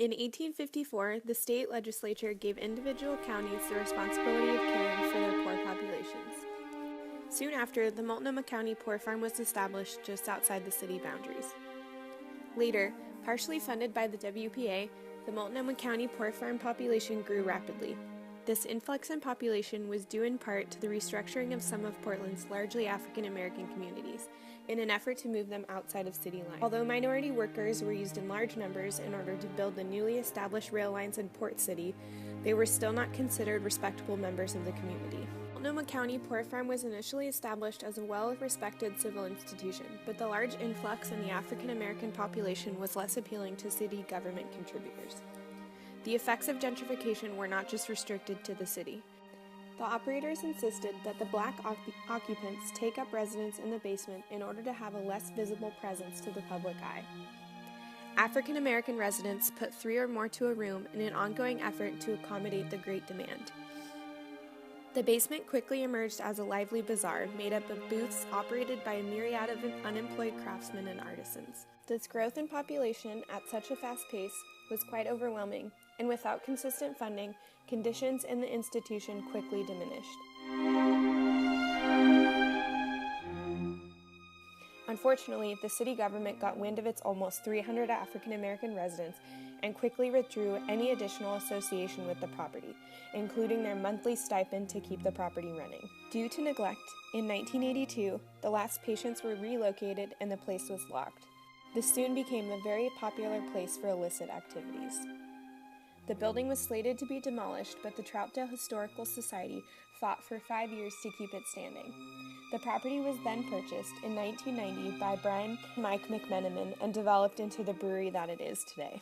In 1854, the state legislature gave individual counties the responsibility of caring for their poor populations. Soon after, the Multnomah County Poor Farm was established just outside the city boundaries. Later, partially funded by the WPA, the Multnomah County Poor Farm population grew rapidly. This influx in population was due in part to the restructuring of some of Portland's largely African American communities, in an effort to move them outside of city lines. Although minority workers were used in large numbers in order to build the newly established rail lines in Port City, they were still not considered respectable members of the community. Multnomah County Poor Farm was initially established as a well-respected civil institution, but the large influx in the African American population was less appealing to city government contributors. The effects of gentrification were not just restricted to the city. The operators insisted that the black occupants take up residence in the basement in order to have a less visible presence to the public eye. African American residents put 3 or more to a room in an ongoing effort to accommodate the great demand. The basement quickly emerged as a lively bazaar made up of booths operated by a myriad of unemployed craftsmen and artisans. This growth in population at such a fast pace was quite overwhelming, and without consistent funding, conditions in the institution quickly diminished. Unfortunately, the city government got wind of its almost 300 African American residents and quickly withdrew any additional association with the property, including their monthly stipend to keep the property running. Due to neglect, in 1982, the last patients were relocated and the place was locked. This soon became a very popular place for illicit activities. The building was slated to be demolished, but the Troutdale Historical Society fought for 5 years to keep it standing. The property was then purchased in 1990 by Brian and Mike McMenamin and developed into the brewery that it is today.